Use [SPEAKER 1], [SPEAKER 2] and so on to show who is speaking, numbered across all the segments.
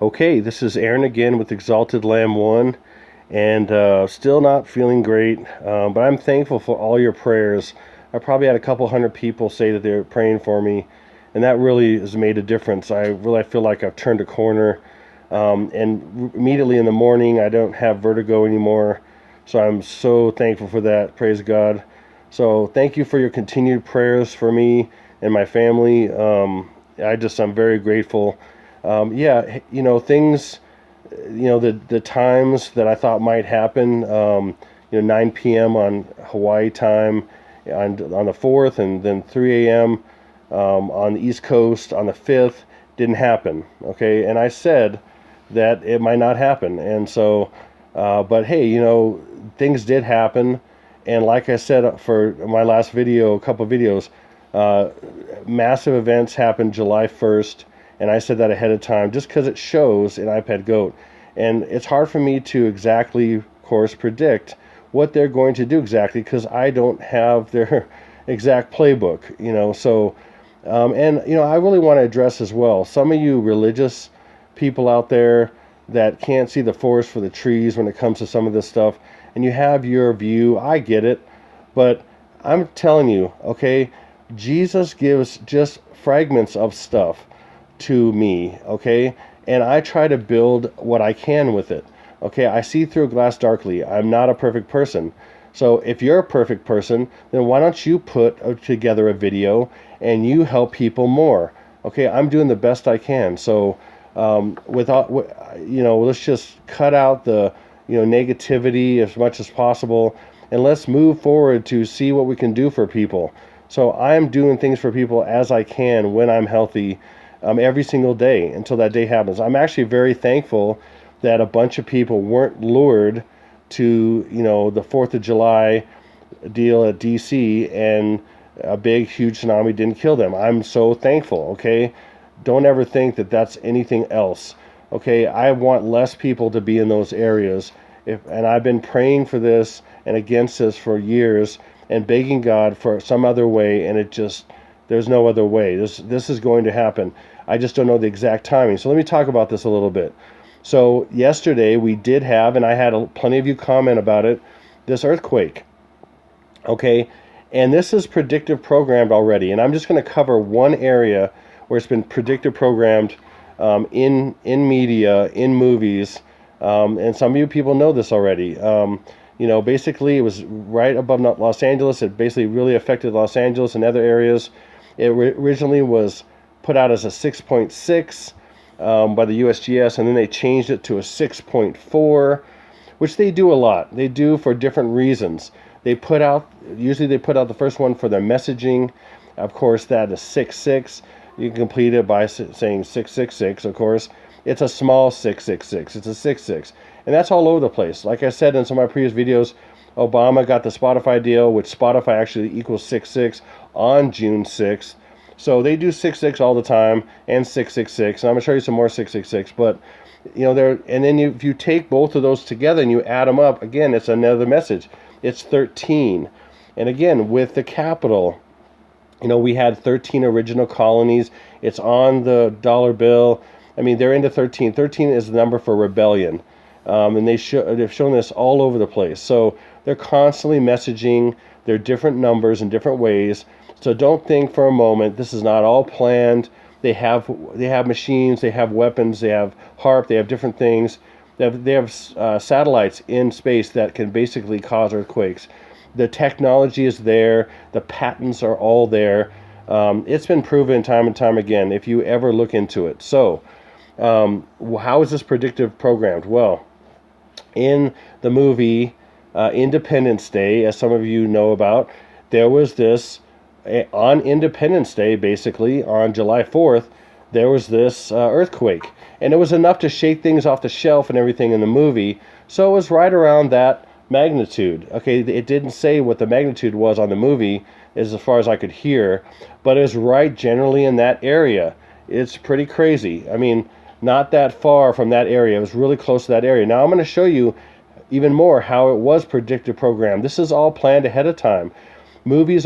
[SPEAKER 1] Okay, this is Aaron again with Exalted Lamb 1, and still not feeling great, but I'm thankful for all your prayers. I probably had a couple hundred people say that they're praying for me, and that really has made a difference. I really feel like I've turned a corner, and immediately in the morning I don't have vertigo anymore, so I'm so thankful for that. Praise God. So thank you for your continued prayers for me and my family. I'm very grateful. Yeah, things, the times that I thought might happen, 9 p.m. on Hawaii time on the 4th, and then 3 a.m. On the East Coast on the 5th didn't happen. Okay, and I said that it might not happen, and so, but hey, things did happen, and like I said for my last video, a couple of videos, uh, massive events happened July 1st, and I said that ahead of time just because it shows in iPad Goat. And it's hard for me to exactly, of course, predict what they're going to do exactly because I don't have their exact playbook, So, I really want to address as well some of you religious people out there that can't see the forest for the trees when it comes to some of this stuff, and you have your view. I get it, but I'm telling you, okay, Jesus gives just fragments of stuff to me, okay? And I try to build what I can with it. Okay, I see through a glass darkly. I'm not a perfect person. So if you're a perfect person, then why don't you put together a video and you help people more? Okay, I'm doing the best I can. So let's just cut out the negativity as much as possible, and let's move forward to see what we can do for people. So I'm doing things for people as I can when I'm healthy, every single day until that day happens. I'm actually very thankful that a bunch of people weren't lured to, the 4th of July deal at DC, and a big, huge tsunami didn't kill them. I'm so thankful, okay? Don't ever think that that's anything else, okay? I want less people to be in those areas. And I've been praying for this and against this for years and begging God for some other way, and there's no other way. This is going to happen. I just don't know the exact timing. So let me talk about this a little bit. So yesterday we did have, and I had plenty of you comment about it, this earthquake. Okay, and this is predictive programmed already, and I'm just going to cover one area where it's been predictive programmed, in media, in movies, and some of you people know this already. Basically it was right above Los Angeles. It basically really affected Los Angeles and other areas. It originally was put out as a 6.6 by the USGS, and then they changed it to a 6.4, which they do a lot. They do for different reasons. Usually they put out the first one for their messaging. Of course, that is 6.6. You can complete it by saying 666, of course. It's a small 666. It's a 6.6. And that's all over the place. Like I said in some of my previous videos, Obama got the Spotify deal, which Spotify actually equals 6.6 on June 6th. So they do 6.6 all the time, and 6.66. And I'm going to show you some more 6.66. But, if you take both of those together and you add them up, again, it's another message. It's 13. And again, with the capital, we had 13 original colonies. It's on the dollar bill. I mean, they're into 13. 13 is the number for rebellion. And they've shown this all over the place. So they're constantly messaging their different numbers in different ways. So don't think for a moment this is not all planned. They have machines, they have weapons, they have HARP, they have different things. They have satellites in space that can basically cause earthquakes. The technology is there. The patents are all there. It's been proven time and time again if you ever look into it. So how is this predictive programmed? Well, in the movie Independence Day, as some of you know about, there was this, on Independence Day, basically, on July 4th, there was this earthquake. And it was enough to shake things off the shelf and everything in the movie. So it was right around that magnitude. Okay, it didn't say what the magnitude was on the movie, as far as I could hear, but it was right generally in that area. It's pretty crazy. I mean, not that far from that area. It was really close to that area. Now I'm going to show you even more how it was predictive program. This is all planned ahead of time. Movies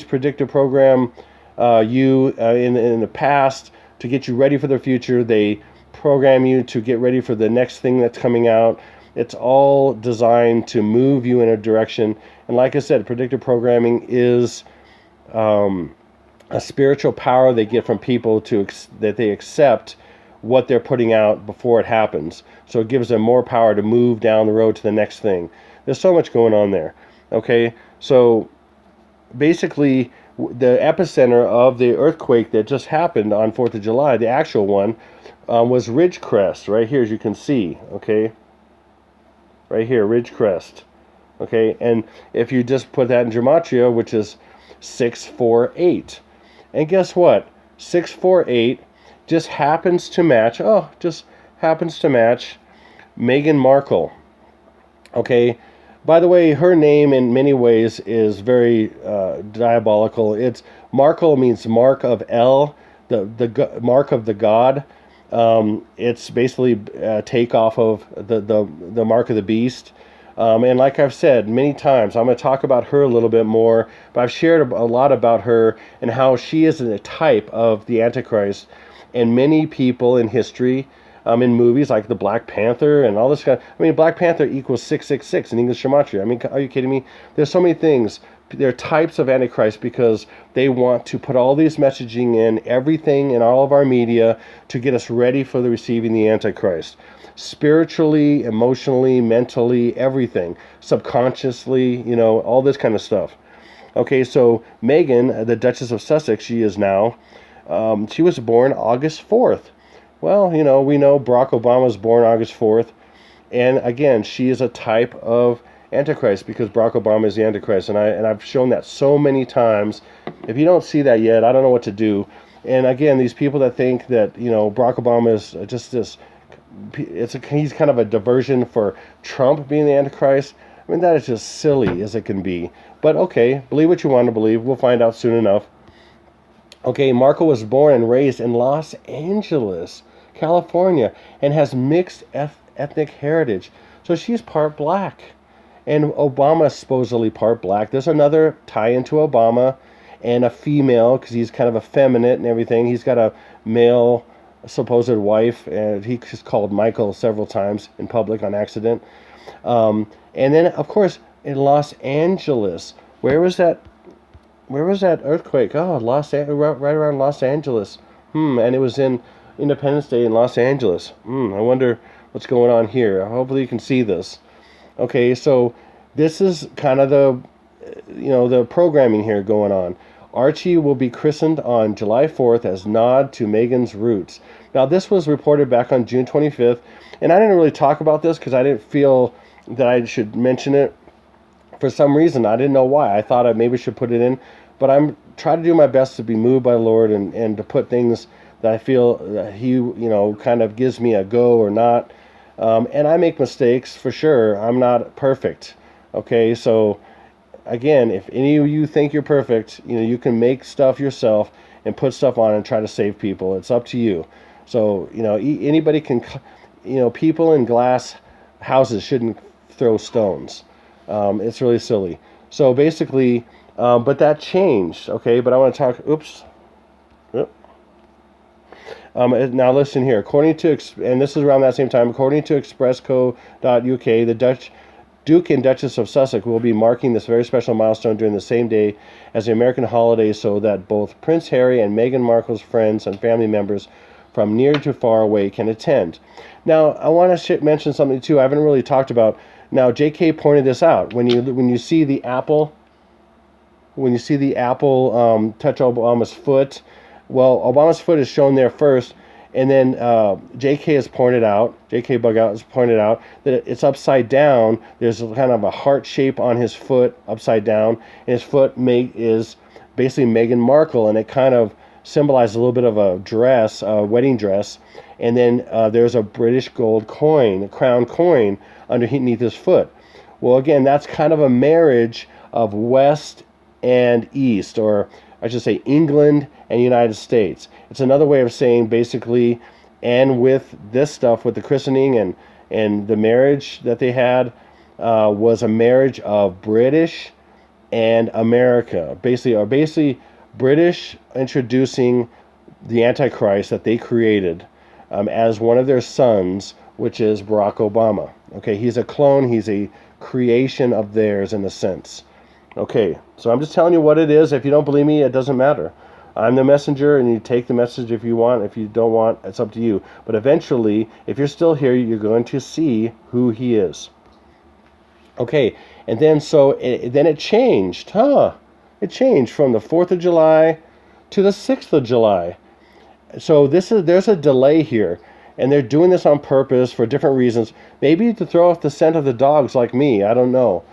[SPEAKER 1] predictive program in the past to get you ready for the future. They program you to get ready for the next thing that's coming out. It's all designed to move you in a direction. And like I said, predictive programming is a spiritual power they get from people that they accept what they're putting out before it happens. So it gives them more power to move down the road to the next thing. There's so much going on there. Okay, so basically the epicenter of the earthquake that just happened on 4th of July, the actual one, was Ridgecrest, right here, as you can see. Okay, right here, Ridgecrest. Okay, and if you just put that in Gematria, which is 648, and guess what? 648 just happens to match. Meghan Markle. Okay, by the way, her name in many ways is very diabolical. It's Markle means mark of El, the mark of the god. It's basically a takeoff of the mark of the beast. And like I've said many times, I'm going to talk about her a little bit more, but I've shared a lot about her and how she is a type of the Antichrist. And many people in history, in movies like the Black Panther and all this kind of, I mean, Black Panther equals 666 in English Gematria. I mean, are you kidding me? There's so many things. They're types of Antichrist because they want to put all this messaging in everything in all of our media to get us ready for the receiving the Antichrist. Spiritually, emotionally, mentally, everything. Subconsciously, all this kind of stuff. Okay, so Meghan, the Duchess of Sussex, she is now, she was born August 4th. Well, we know Barack Obama was born August 4th. And again, she is a type of Antichrist because Barack Obama is the Antichrist. And I've shown that so many times. If you don't see that yet, I don't know what to do. And again, these people that think that, Barack Obama is just this, he's kind of a diversion for Trump being the Antichrist. I mean, that is just silly as it can be. But okay, believe what you want to believe. We'll find out soon enough. Okay, Markle was born and raised in Los Angeles, California, and has mixed ethnic heritage. So she's part black. And Obama is supposedly part black. There's another tie into Obama and a female, because he's kind of effeminate and everything. He's got a male supposed wife, and he's called Michael several times in public on accident. And then, of course, in Los Angeles, where was that earthquake? Oh, right around Los Angeles. And it was in Independence Day in Los Angeles. I wonder what's going on here. Hopefully you can see this. Okay, so this is kind of the programming here going on. Archie will be christened on July 4th as nod to Meghan's roots. Now, this was reported back on June 25th, and I didn't really talk about this because I didn't feel that I should mention it. For some reason, I didn't know why. I thought I maybe should put it in, but I'm trying to do my best to be moved by the Lord and to put things that I feel that He, kind of gives me a go or not. And I make mistakes for sure. I'm not perfect. Okay, so again, if any of you think you're perfect, you can make stuff yourself and put stuff on and try to save people. It's up to you. So, anybody can, people in glass houses shouldn't throw stones. It's really silly. So basically, but that changed, okay? But I want to talk, now listen here. According to, and this is around that same time, according to expressco.uk, the Duke and Duchess of Sussex will be marking this very special milestone during the same day as the American holiday so that both Prince Harry and Meghan Markle's friends and family members from near to far away can attend. Now, I want to mention something too I haven't really talked about. Now, J.K. pointed this out. When you see the apple, touch Obama's foot, well, Obama's foot is shown there first, and then J.K. Bugout has pointed out that it's upside down. There's kind of a heart shape on his foot, upside down, and his foot is basically Meghan Markle, and it kind of symbolizes a little bit of a dress, a wedding dress, and then there's a British gold coin, a crown coin, underneath his foot. Well, again, that's kind of a marriage of West and East, or I should say England and United States. It's another way of saying basically, and with this stuff, with the christening and the marriage that they had, was a marriage of British and America. Basically British introducing the Antichrist that they created, as one of their sons, which is Barack Obama. Okay, he's a clone. He's a creation of theirs in a sense. Okay, so I'm just telling you what it is. If you don't believe me, it doesn't matter. I'm the messenger, and you take the message if you want. If you don't want, it's up to you. But eventually, if you're still here, you're going to see who he is. Okay, and then then it changed, It changed from the 4th of July to the 6th of July. So there's a delay here, and they're doing this on purpose for different reasons. Maybe to throw off the scent of the dogs like me. I don't know.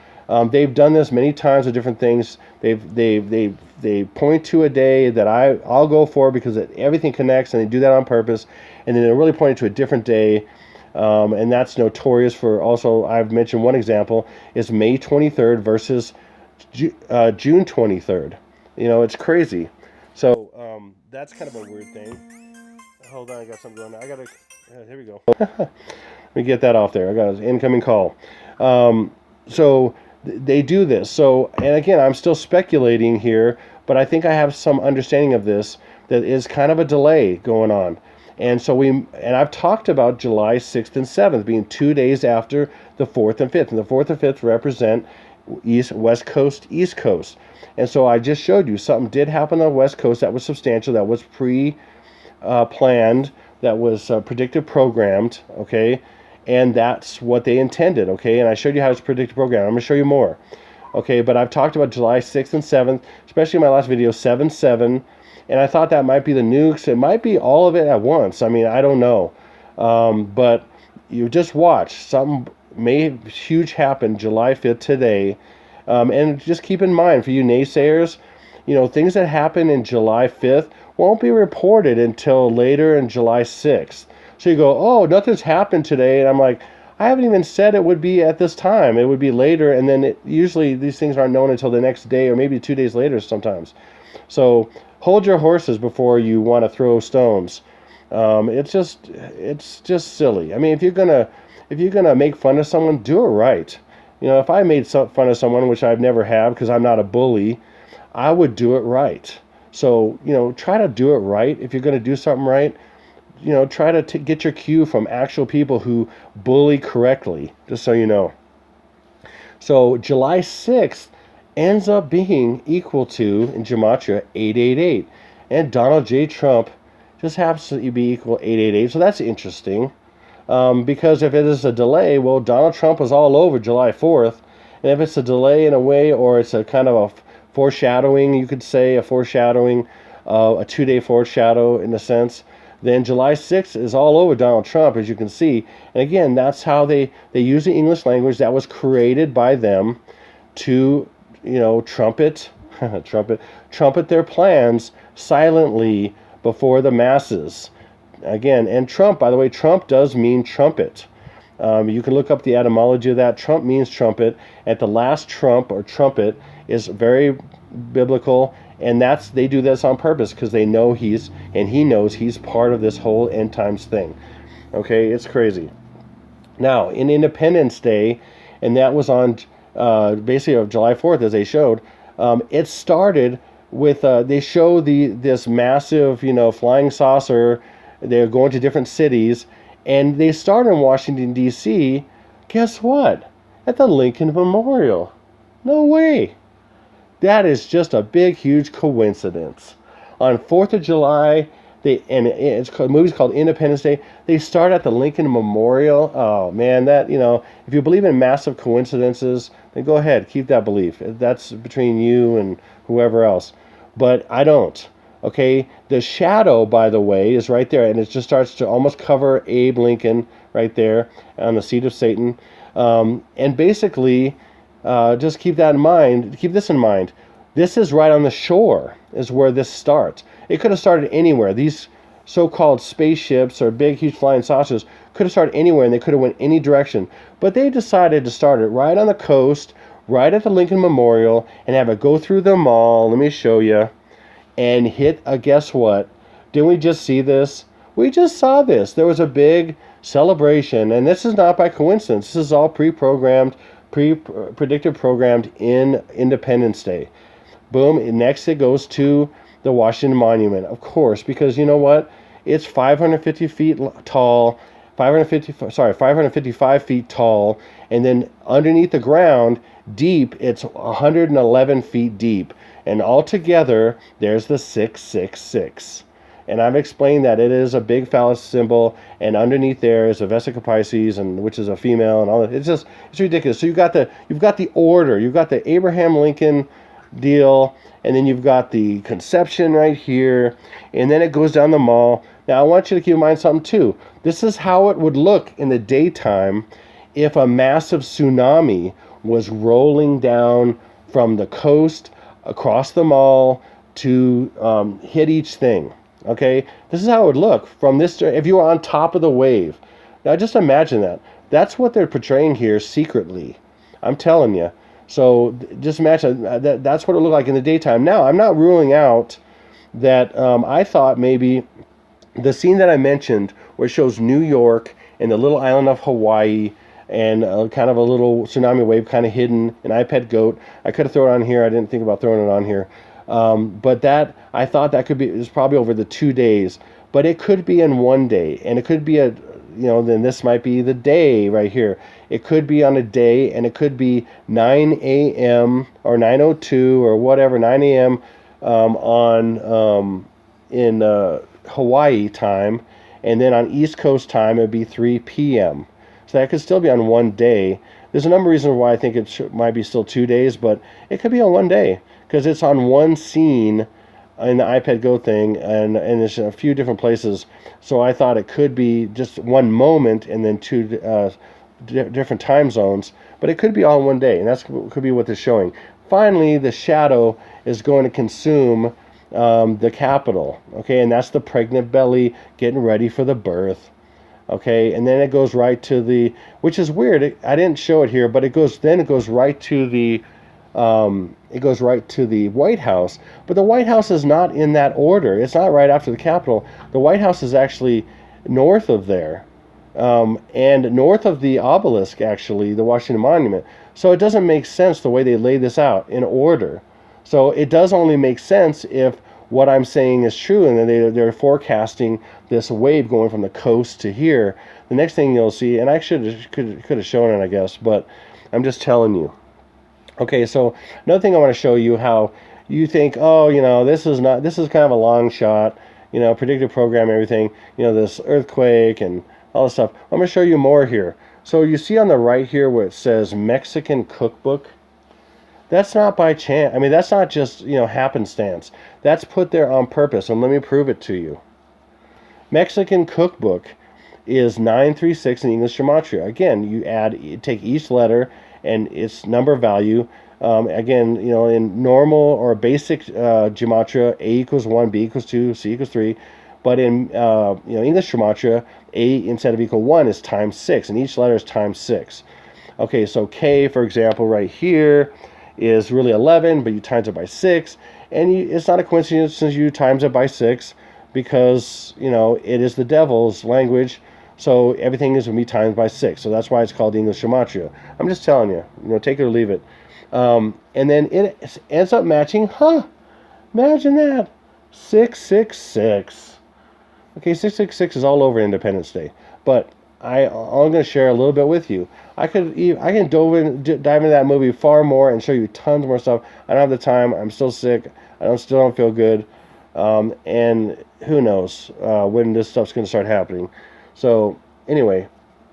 [SPEAKER 1] They've done this many times with different things. They point to a day that I'll go for because everything connects, and they do that on purpose. And then they're really pointing to a different day, and that's notorious for. Also, I've mentioned one example is May 23rd versus June 23rd. It's crazy. So that's kind of a weird thing. Hold on, I got something going on. Here we go. Let me get that off there. I got an incoming call. So they do this. So, and again, I'm still speculating here, but I think I have some understanding of this, that is kind of a delay going on. And I've talked about July 6th and 7th being 2 days after the 4th and 5th. And the 4th and 5th represent West Coast, East Coast. And so I just showed you something did happen on the West Coast that was substantial, that was planned, that was predictive programmed, okay? And that's what they intended, okay? And I showed you how it's predictive programmed. I'm going to show you more, okay? But I've talked about July 6th and 7th, especially in my last video, 7/7, and I thought that might be the nukes. It might be all of it at once. I mean, I don't know. But you just watch. Something huge happen July 5th today. And just keep in mind, for you naysayers, things that happen in July 5th won't be reported until later in July 6th. So you go, oh, nothing's happened today. And I'm like, I haven't even said it would be at this time. It would be later. And then usually these things aren't known until the next day or maybe 2 days later sometimes. So hold your horses before you want to throw stones. It's just silly. I mean, if you're gonna make fun of someone, do it right. If I made fun of someone, which I've never have because I'm not a bully, I would do it right. So, try to do it right. If you're going to do something right, try to get your cue from actual people who bully correctly, just so you know. So July 6th ends up being equal to, in Gematria, 888. And Donald J. Trump just happens to be equal to 888. So that's interesting. Because if it is a delay, well, Donald Trump was all over July 4th. And if it's a delay in a way, or it's a kind of a foreshadowing, you could say, a 2-day foreshadow in a sense, then July 6th is all over Donald Trump, as you can see. And again, that's how they use the English language that was created by them to, trumpet their plans silently before the masses. Again, and Trump, by the way, Trump does mean trumpet. You can look up the etymology of that. Trump means trumpet. At the last trump or trumpet is very biblical, and they do this on purpose because he knows he's part of this whole end times thing. Okay, it's crazy. Now, in Independence Day, and that was on basically of July 4th, as they showed, it started with they show this massive, flying saucer. They're going to different cities, and they start in Washington, D.C. Guess what? At the Lincoln Memorial. No way. That is just a big, huge coincidence. On 4th of July, the movie's called Independence Day. They start at the Lincoln Memorial. Oh, man, if you believe in massive coincidences, then go ahead, keep that belief. That's between you and whoever else. But I don't. Okay, the shadow, by the way, is right there, and it just starts to almost cover Abe Lincoln right there on the seat of Satan. And basically, just keep that in mind. Keep this in mind. This is right on the shore, is where this starts. It could have started anywhere. These so-called spaceships or big, huge flying saucers could have started anywhere, and they could have went any direction. But they decided to start it right on the coast, right at the Lincoln Memorial, and have it go through the mall. Let me show you. And hit guess what? Didn't we just see this? We just saw this. There was a big celebration, and this is not by coincidence. This is all pre-programmed, predictive programmed in Independence Day. Boom. Next it goes to the Washington Monument, of course, because you know what? it's 550 feet tall, 555 feet tall, and then underneath the ground, deep, it's 111 feet deep. And altogether, there's the 666. And I've explained that it is a big phallus symbol, and underneath there is a Vesica Pisces, and which is a female, and all that. It's ridiculous. So you've got the order, you've got the Abraham Lincoln deal, and then you've got the conception right here, and then it goes down the mall. Now I want you to keep in mind something too. This is how it would look in the daytime if a massive tsunami was rolling down from the coast across the mall to hit each thing. Okay, this is how it would look from this, if you were on top of the wave. Now just imagine that. That's what they're portraying here secretly. I'm telling you. So just imagine that's what it looked like in the daytime. Now, I'm not ruling out that I thought maybe the scene that I mentioned where it shows New York and the little island of Hawaii and kind of a little tsunami wave kind of hidden, an iPad goat. I could have thrown it on here. I didn't think about throwing it on here. But that, I thought that could be, it was probably over the 2 days, but it could be in one day, and it could be then this might be the day right here. It could be on a day, and it could be 9 a.m. or 9:02 or whatever, 9 a.m. In Hawaii time, and then on East Coast time it would be 3 p.m. So that could still be on one day. There's a number of reasons why I think it might be still 2 days, but it could be on one day because it's on one scene in the iPad Go thing, and there's a few different places. So I thought it could be just one moment and then two different time zones, but it could be all in one day, and that could be what they're showing. Finally, the shadow is going to consume the capital, okay, and that's the pregnant belly getting ready for the birth, okay, and then it goes right to the, which is weird. I didn't show it here, but it goes right to the White House. But the White House is not in that order. It's not right after the Capitol. The White House is actually north of there, and north of the obelisk, actually, the Washington Monument. So it doesn't make sense the way they lay this out in order. So it does only make sense if what I'm saying is true, and then they're forecasting this wave going from the coast to here. The next thing you'll see, and I could have shown it, I guess, but I'm just telling you. Okay, so another thing I want to show you, how you think, oh, this is kind of a long shot, predictive program, everything, this earthquake and all this stuff. I'm going to show you more here. So you see on the right here where it says Mexican cookbook. That's not by chance. I mean, that's not just, happenstance. That's put there on purpose, and let me prove it to you. Mexican cookbook is 936 in English Gematria. Again, you take each letter and its number value. Again, in normal or basic Gematria, A equals 1, B equals 2, C equals 3. But in English Gematria, A instead of equal 1 is times 6, and each letter is times 6. Okay, so K, for example, right here is really 11, but you times it by 6, and it's not a coincidence since you times it by 6, because it is the devil's language, so everything is going to be times by 6. So that's why it's called English Gematria. I'm just telling you, take it or leave it. And then it ends up matching, imagine that, 666. Okay, 666 is all over Independence Day, but I'm going to share a little bit with you. I can dive into that movie far more and show you tons more stuff. I don't have the time. I'm still sick. Still don't feel good. And who knows when this stuff's going to start happening. So anyway,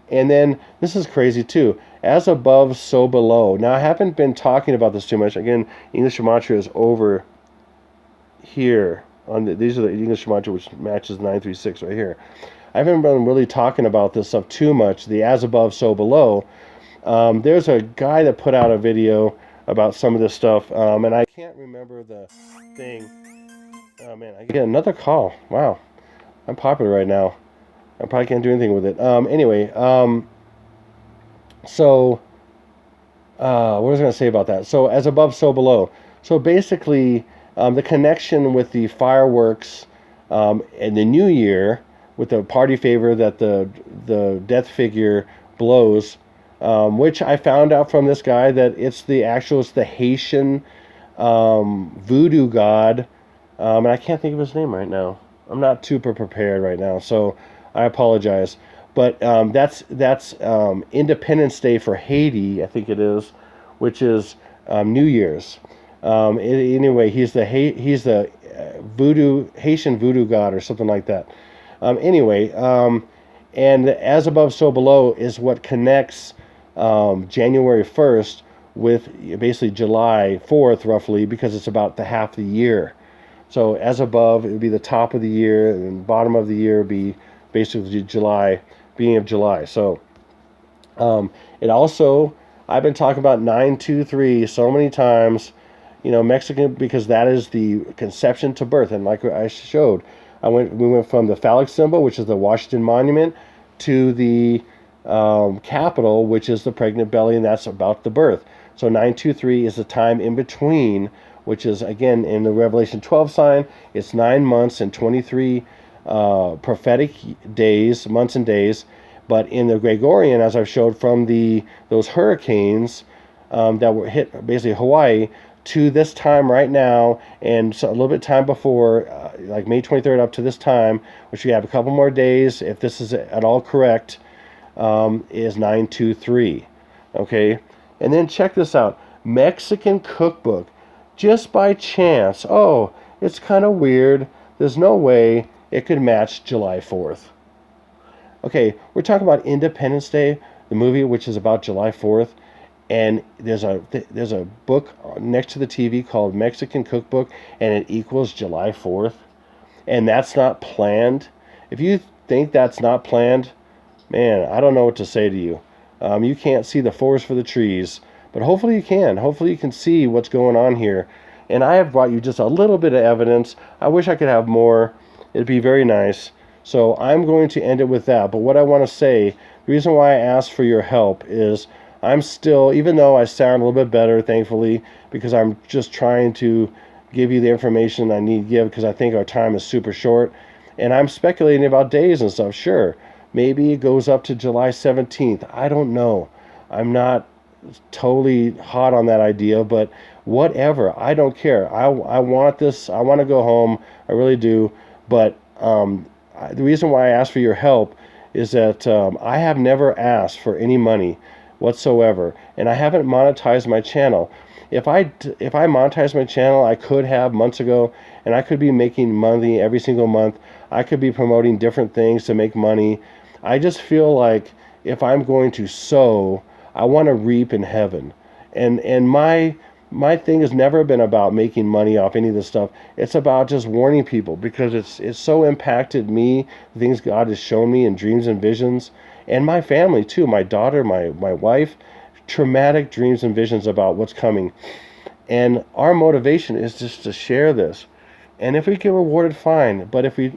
[SPEAKER 1] and then this is crazy too. As above, so below. Now I haven't been talking about this too much. Again, English Gematria is over here. These are the English Gematria, which matches 936 right here. I haven't been really talking about this stuff too much. The as above, so below. There's a guy that put out a video about some of this stuff, and I can't remember the thing. Oh man, I get another call. Wow, I'm popular right now. I probably can't do anything with it. Anyway, so what was I going to say about that? So as above, so below. So basically, the connection with the fireworks and the New Year, with the party favor that the death figure blows, which I found out from this guy that it's the Haitian voodoo god, and I can't think of his name right now. I'm not super prepared right now, so I apologize. But that's Independence Day for Haiti, I think it is, which is New Year's. Anyway, he's the Haitian voodoo god or something like that. Anyway, and as above, so below is what connects January 1st with basically July 4th, roughly, because it's about the half of the year. So as above, it would be the top of the year, and bottom of the year would be basically July, beginning of July. So it also, I've been talking about 923 so many times, Mexican, because that is the conception to birth. And like I showed, we went from the phallic symbol, which is the Washington Monument, to the capital, which is the pregnant belly, and that's about the birth. So 923 is the time in between, which is, again, in the Revelation 12 sign, it's 9 months and 23 prophetic days, months and days. But in the Gregorian, as I've showed from those hurricanes that were hit basically Hawaii, to this time right now, and so a little bit time before, like May 23rd up to this time, which we have a couple more days, if this is at all correct, is 923. Okay? And then check this out. Mexican cookbook. Just by chance. Oh, it's kind of weird. There's no way it could match July 4th. Okay, we're talking about Independence Day, the movie, which is about July 4th. And there's a book next to the TV called Mexican Cookbook, and it equals July 4th. And that's not planned. If you think that's not planned, man, I don't know what to say to you. You can't see the forest for the trees, but hopefully you can. Hopefully you can see what's going on here. And I have brought you just a little bit of evidence. I wish I could have more. It'd be very nice. So I'm going to end it with that. But what I want to say, the reason why I asked for your help is I'm still, even though I sound a little bit better, thankfully, because I'm just trying to give you the information I need to give, because I think our time is super short. And I'm speculating about days and stuff. Sure, maybe it goes up to July 17th. I don't know. I'm not totally hot on that idea, but whatever. I don't care. I want this. I want to go home. I really do. But the reason why I asked for your help is that I have never asked for any money whatsoever, and I haven't monetized my channel. If I monetized my channel, I could have months ago, and I could be making money every single month. I could be promoting different things to make money. I just feel like if I'm going to sow, I want to reap in heaven. And my thing has never been about making money off any of this stuff. It's about just warning people, because it's so impacted me, the things God has shown me in dreams and visions, and my family too, my daughter, my wife, traumatic dreams and visions about what's coming. And our motivation is just to share this. And if we get rewarded, fine. But if we,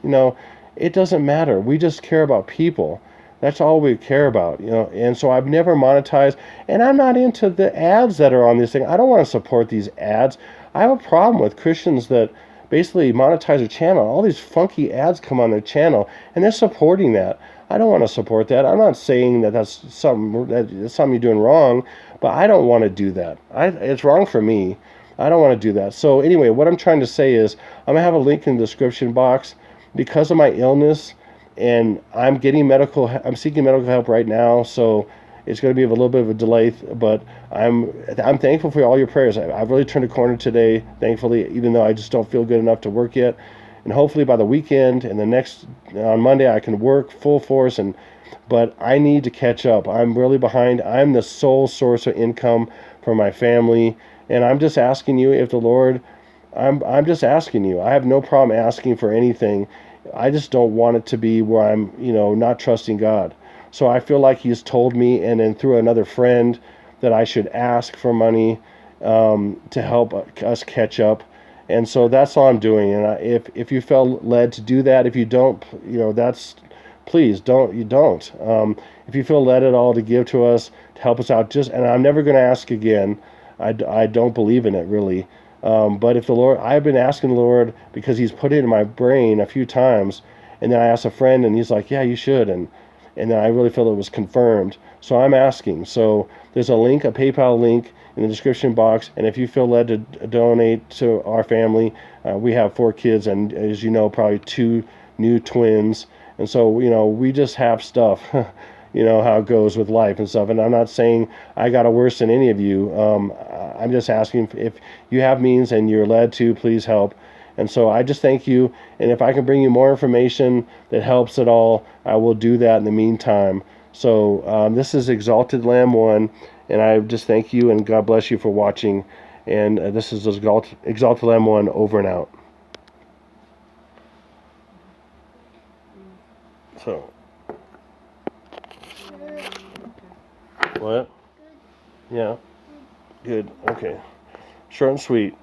[SPEAKER 1] it doesn't matter. We just care about people. That's all we care about, And so I've never monetized, and I'm not into the ads that are on this thing. I don't want to support these ads. I have a problem with Christians that basically monetize their channel. All these funky ads come on their channel, and they're supporting that. I don't want to support that. I'm not saying that's something you're doing wrong, but I don't want to do that. It's wrong for me. I don't want to do that. So anyway, what I'm trying to say is I'm going to have a link in the description box. Because of my illness, and I'm seeking medical help right now, so it's going to be a little bit of a delay, but I'm thankful for all your prayers. I've really turned a corner today, thankfully, even though I just don't feel good enough to work yet. And hopefully by the weekend and on Monday I can work full force, but I need to catch up. I'm really behind. I'm the sole source of income for my family, and I'm just asking you, if the Lord, I'm just asking you. I have no problem asking for anything. I just don't want it to be where I'm, not trusting God. So I feel like He's told me, and then through another friend, that I should ask for money to help us catch up. And so that's all I'm doing. And if you felt led to do that, if you don't, please don't. You don't. If you feel led at all to give to us, to help us out, and I'm never going to ask again. I don't believe in it, really. But if the Lord, I've been asking the Lord, because He's put it in my brain a few times, and then I asked a friend, and he's like, yeah, you should, and then I really feel it was confirmed. So I'm asking. So there's a PayPal link in the description box, and if you feel led to donate to our family, we have 4 kids, and as you know, probably two new twins. And so, we just have stuff, how it goes with life and stuff. And I'm not saying I got it worse than any of you. I'm just asking if you have means and you're led to, please help. And so I just thank you. And if I can bring you more information that helps at all, I will do that in the meantime. So this is Exalted Lamb 1, and I just thank you and God bless you for watching. And this is Exalted Lamb 1 over and out. So, what? Yeah, good. Okay. Short and sweet.